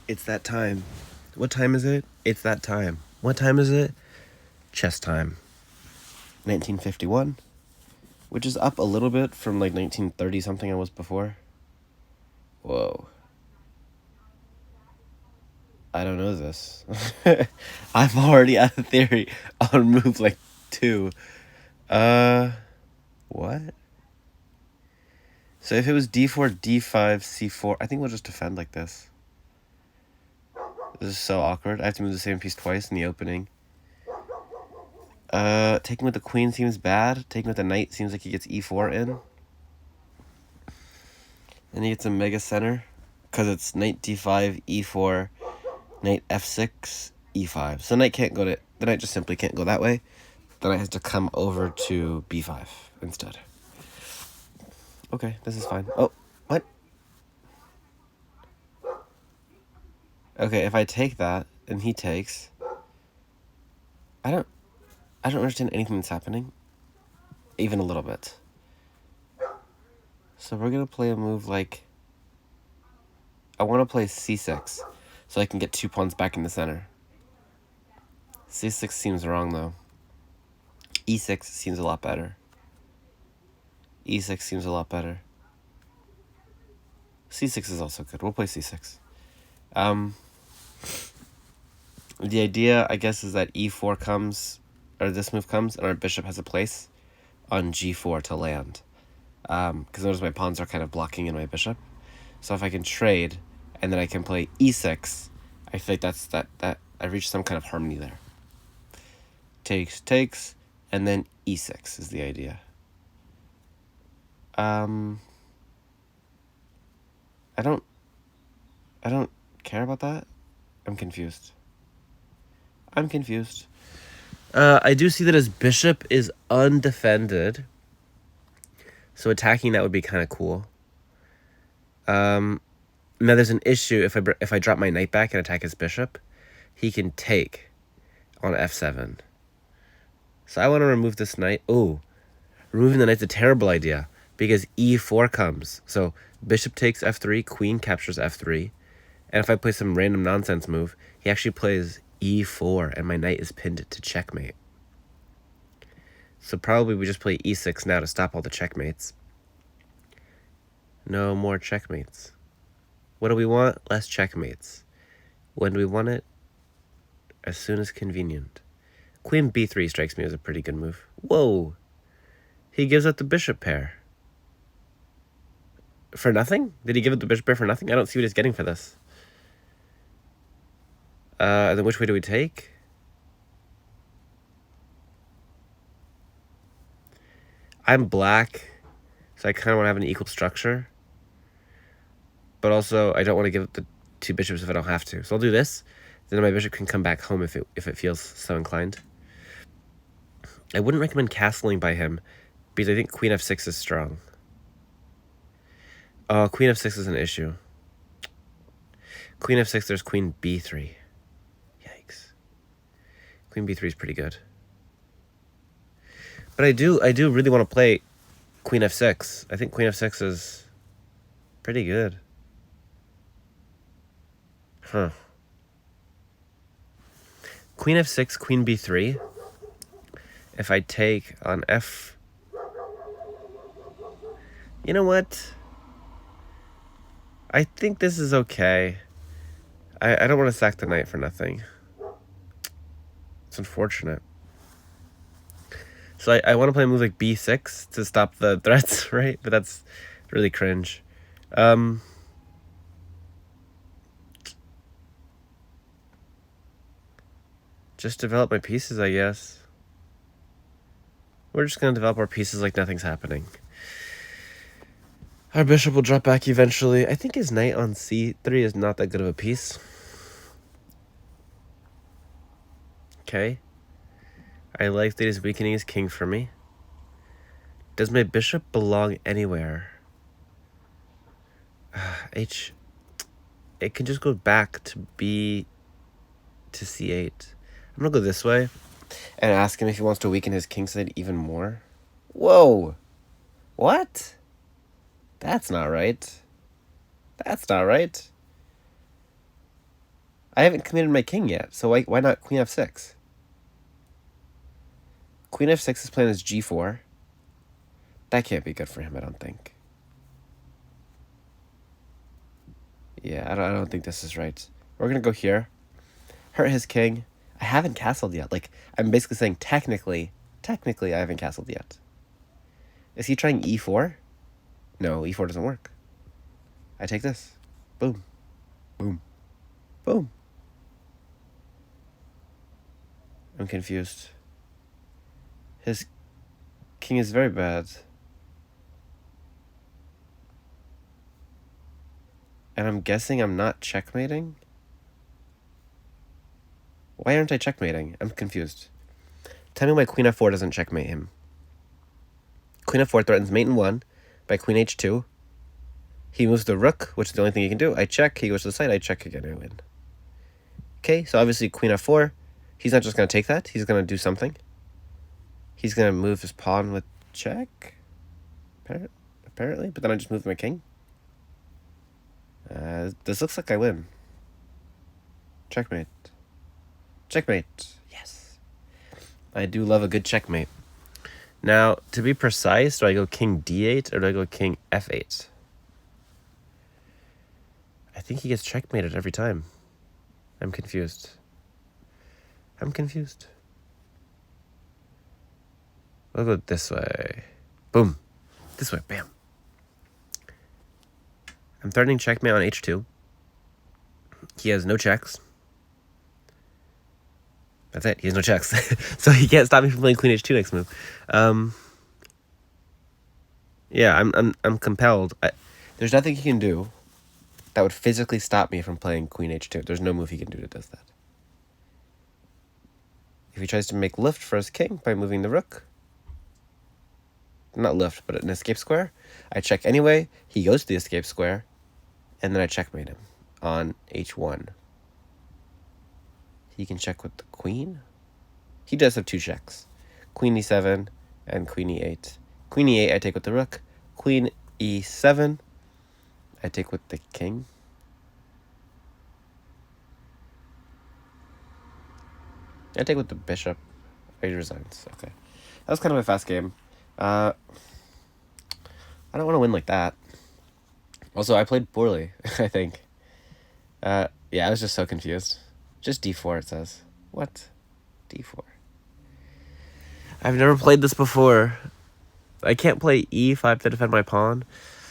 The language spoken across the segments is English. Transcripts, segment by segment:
It's that time. What time is it? It's that time. What time is it? Chess time. 1951, which is up a little bit from like 1930 something I was before. Whoa. I don't know this. I'm already out of theory on move like 2. What? So if it was d4, d5, c4, I think we'll just defend like this. This is so awkward. I have to move the same piece twice in the opening. Taking with the queen seems bad. Taking with the knight seems like he gets e4 in. And he gets a mega center. Because it's knight d5, e4, knight f6, e5. So knight can't go to... The knight just simply can't go that way. The knight has to come over to b5 instead. Okay, this is fine. Oh, what? Okay, if I take that, and he takes... I don't understand anything that's happening. Even a little bit. So we're going to play a move like... I want to play c6, so I can get 2 pawns back in the center. c6 seems wrong, though. e6 seems a lot better. e6 seems a lot better. c6 is also good. We'll play c6. The idea, I guess, is that e4 comes, or this move comes, and our bishop has a place on g4 to land. Because notice my pawns are kind of blocking in my bishop. So if I can trade, and then I can play e6, I feel like that I reached some kind of harmony there. Takes, and then e6 is the idea. I don't care about that. I'm confused. I do see that his bishop is undefended. So attacking that would be kind of cool. Now there's an issue if I drop my knight back and attack his bishop, he can take on f7. So I want to remove this knight. Oh, removing the knight's a terrible idea because e4 comes. So bishop takes f3, queen captures f3. And if I play some random nonsense move, he actually plays e4 and my knight is pinned to checkmate. So probably we just play e6 now to stop all the checkmates. No more checkmates. What do we want? Less checkmates. When do we want it? As soon as convenient. Queen b3 strikes me as a pretty good move. Whoa! He gives up the bishop pair. For nothing? Did he give up the bishop pair for nothing? I don't see what he's getting for this. And then which way do we take? I'm black, so I kind of want to have an equal structure. But also, I don't want to give up the 2 bishops if I don't have to. So I'll do this. Then my bishop can come back home if it feels so inclined. I wouldn't recommend castling by him, because I think queen f6 is strong. Queen f6 is an issue. Queen f6, there's queen b3. Yikes. Queen b3 is pretty good. But I do really want to play queen f6. I think queen f6 is pretty good. Huh. Queen f6, queen b3. If I take on f... You know what? I think this is okay. I don't want to sack the knight for nothing. It's unfortunate. So I want to play a move like b6 to stop the threats, right? But that's really cringe. Just develop my pieces, I guess. We're just going to develop our pieces like nothing's happening. Our bishop will drop back eventually. I think his knight on c3 is not that good of a piece. Okay. I like that he's weakening his king for me. Does my bishop belong anywhere? H. It can just go back to b to c8. I'm going to go this way and ask him if he wants to weaken his king side even more. Whoa. What? That's not right. That's not right. I haven't committed my king yet, so why not queen f6? Queen f6 is playing as g4. That can't be good for him, I don't think. Yeah, I don't think this is right. We're gonna go here. Hurt his king. I haven't castled yet. Like, I'm basically saying technically I haven't castled yet. Is he trying e4? No, e4 doesn't work. I take this. Boom. Boom. Boom. I'm confused. His king is very bad. And I'm guessing I'm not checkmating? Why aren't I checkmating? I'm confused. Tell me why queen f4 doesn't checkmate him. Queen f4 threatens mate in 1 by queen h2. He moves the rook, which is the only thing he can do. I check, he goes to the side, I check again, I win. Okay, so obviously queen f4, he's not just going to take that, he's going to do something. He's going to move his pawn with check, apparently, but then I just move my king. This looks like I win. Checkmate. Checkmate. Yes. I do love a good checkmate. Now, to be precise, do I go king d8 or do I go king f8? I think he gets checkmated every time. I'm confused. I'm confused. We'll go this way. Boom. This way. Bam. I'm threatening checkmate on h2. He has no checks. That's it. He has no checks. So he can't stop me from playing queen h2 next move. Yeah, I'm compelled. There's nothing he can do that would physically stop me from playing queen h2. There's no move he can do that does that. If he tries to make lift for his king by moving the rook, not lift, but an escape square, I check anyway. He goes to the escape square, and then I checkmate him on h1. He can check with the queen. He does have 2 checks. Queen e7 and queen e8. Queen e8 I take with the rook. Queen e7 I take with the king. I take with the bishop. He resigns. Okay. That was kind of a fast game. I don't want to win like that. Also, I played poorly, I think. Yeah, I was just so confused. Just d4, it says. What? d4. I've never played this before. I can't play e5 to defend my pawn,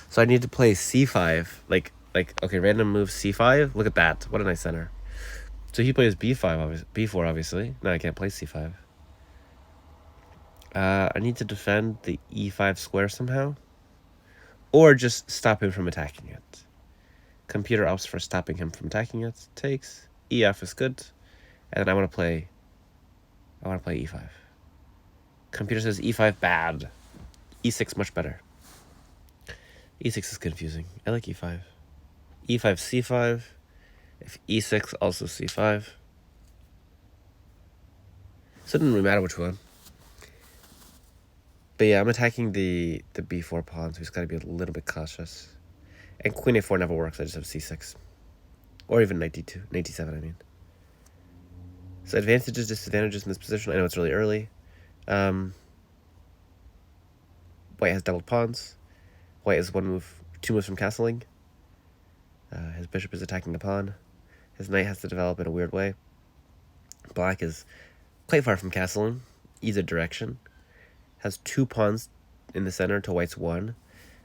so I need to play c5. Like okay, random move c5. Look at that. What a nice center. So he plays b5, b4, obviously. No, I can't play c5. I need to defend the e5 square somehow, or just stop him from attacking it. Computer opts for stopping him from attacking it. Takes ef is good, and then I want to play e5. Computer says e5 bad. e6 much better. e6 is confusing. I like e5. e5 c5. If e6 also c5. So it doesn't really matter which one. But yeah, I'm attacking the b4 pawn, so he's got to be a little bit cautious. And queen a4 never works, I just have c6. Or even knight d2, knight d7, I mean. So advantages, disadvantages in this position. I know it's really early. White has doubled pawns. White is 2 moves from castling. His bishop is attacking the pawn. His knight has to develop in a weird way. Black is quite far from castling, either direction. Has 2 pawns in the center to white's 1,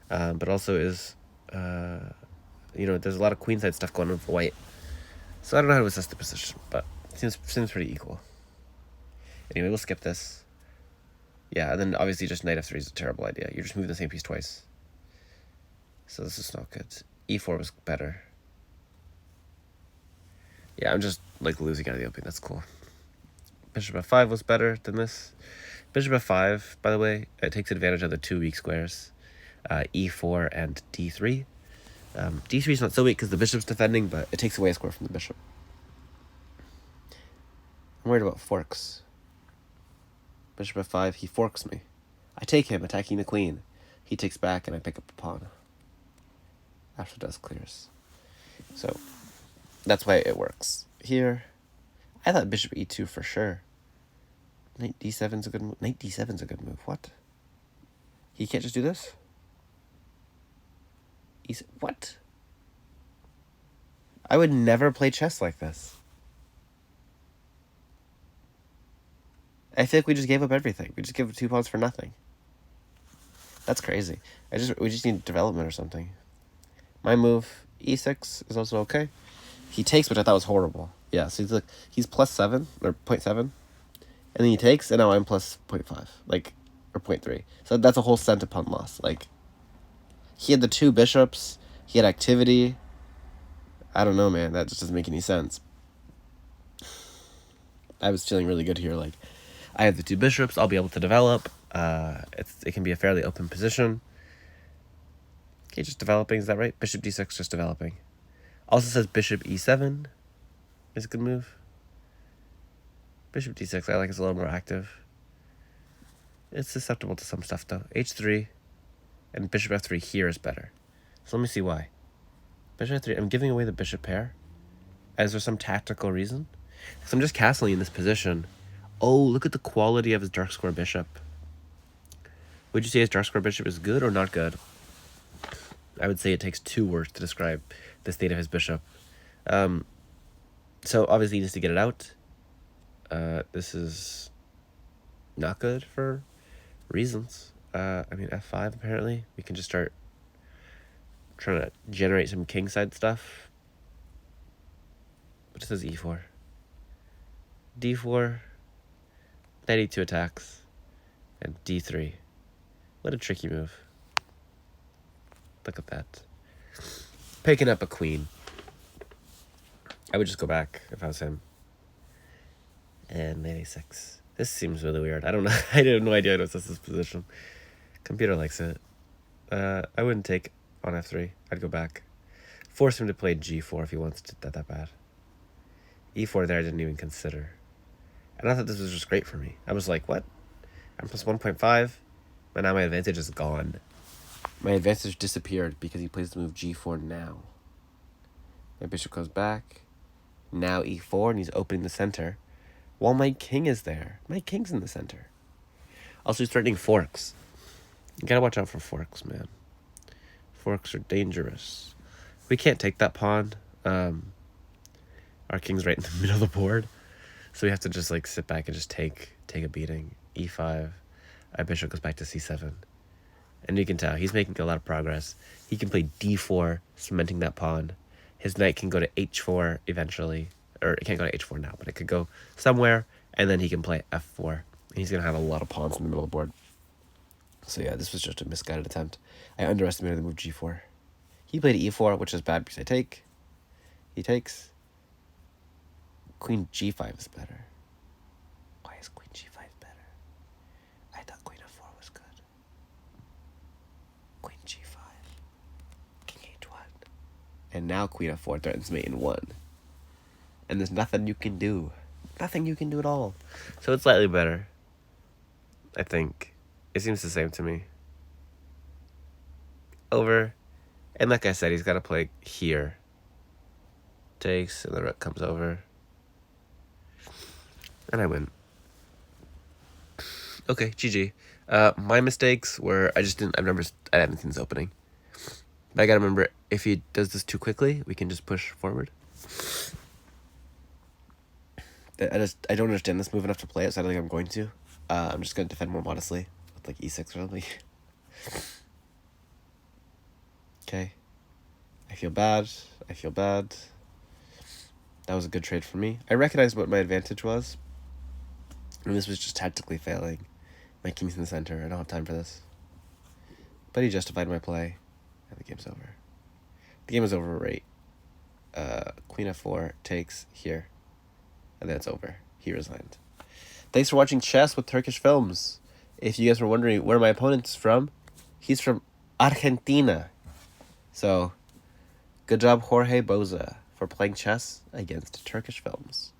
but also is, there's a lot of queenside stuff going on for white. So I don't know how to assess the position, but it seems pretty equal. Anyway, we'll skip this. Yeah, and then obviously just knight f3 is a terrible idea. You're just moving the same piece twice. So this is not good. e4 was better. Yeah, I'm just losing out of the opening. That's cool. Bishop f5 was better than this. Bishop f5, by the way, it takes advantage of the 2 weak squares, e4 and d3. d3 is not so weak because the bishop's defending, but it takes away a square from the bishop. I'm worried about forks. Bishop f5, he forks me. I take him, attacking the queen. He takes back, and I pick up a pawn. After dust clears. So, that's why it works. here. I thought bishop e2 for sure. Knight d7's a good move. Knight d7's a good move. What? He can't just do this? What? I would never play chess like this. I feel like we just gave up everything. We just gave up 2 pawns for nothing. That's crazy. We just need development or something. My move, e6, is also okay. He takes, which I thought was horrible. Yeah, so he's +7 or 0.7, and then he takes, and now I'm plus 0.5, like, or 0.3. So that's a whole cent pawn loss. Like, he had the 2 bishops. He had activity. I don't know, man. That just doesn't make any sense. I was feeling really good here. Like, I have the 2 bishops. I'll be able to develop. It can be a fairly open position. Okay, just developing. Is that right? Bishop d6, just developing. Also says bishop e7 is a good move. Bishop d6, I like, it's a little more active. It's susceptible to some stuff, though. h3 and bishop f3 here is better. So let me see why. Bishop f3, I'm giving away the bishop pair. Is there some tactical reason? Because I'm just castling in this position. Oh, look at the quality of his dark square bishop. Would you say his dark square bishop is good or not good? I would say it takes 2 words to describe the state of his bishop. So obviously he needs to get it out. This is not good for reasons. I mean, f5 apparently. We can just start trying to generate some kingside stuff. But it says e4. d4. Knight e2 attacks. And d3. What a tricky move. Look at that. Picking up a queen. I would just go back if I was him. And knight a6. This seems really weird. I don't know. I have no idea what's this position. Computer likes it. I wouldn't take on f3. I'd go back. Force him to play g4 if he wants to, that bad. e4 there I didn't even consider. And I thought this was just great for me. I was like, what? I'm plus 1.5, but now my advantage is gone. My advantage disappeared because he plays the move g4 now. My bishop goes back. Now e4, and he's opening the center. While my king is there. My king's in the center. Also, he's threatening forks. You gotta watch out for forks, man. Forks are dangerous. We can't take that pawn. Our king's right in the middle of the board. So we have to just like sit back and just take a beating. e5. Our bishop goes back to c7. And you can tell he's making a lot of progress. He can play d4, cementing that pawn. His knight can go to h4 eventually. Or it can't go to h4 now, but it could go somewhere. And then he can play f4. And he's going to have a lot of pawns in the middle of the board. So yeah, this was just a misguided attempt. I underestimated the move g4. He played e4, which is bad because I take. He takes. Queen g5 is better. Why is queen g5 better? I thought queen f4 was good. Queen g5. King h1. And now queen f4 threatens mate in 1. And there's nothing you can do. Nothing you can do at all. So it's slightly better. I think. It seems the same to me. Over. And like I said, he's got to play here. Takes, and the rook comes over. And I win. Okay, GG. My mistakes were, I haven't seen this opening. But I gotta remember, if he does this too quickly, we can just push forward. I don't understand this move enough to play it, so I don't think I'm going to. I'm just gonna defend more modestly with like e6 or something. Okay. I feel bad. That was a good trade for me. I recognized what my advantage was. And this was just tactically failing. My king's in the center. I don't have time for this. But he justified my play. And the game's over. The game is over, right? Queen f4 takes here. And then it's over. He resigned. Thanks for watching Chess with Turkish Films. If you guys were wondering where my opponent's from, he's from Argentina. So, good job, Jorge Boza, for playing chess against Turkish Films.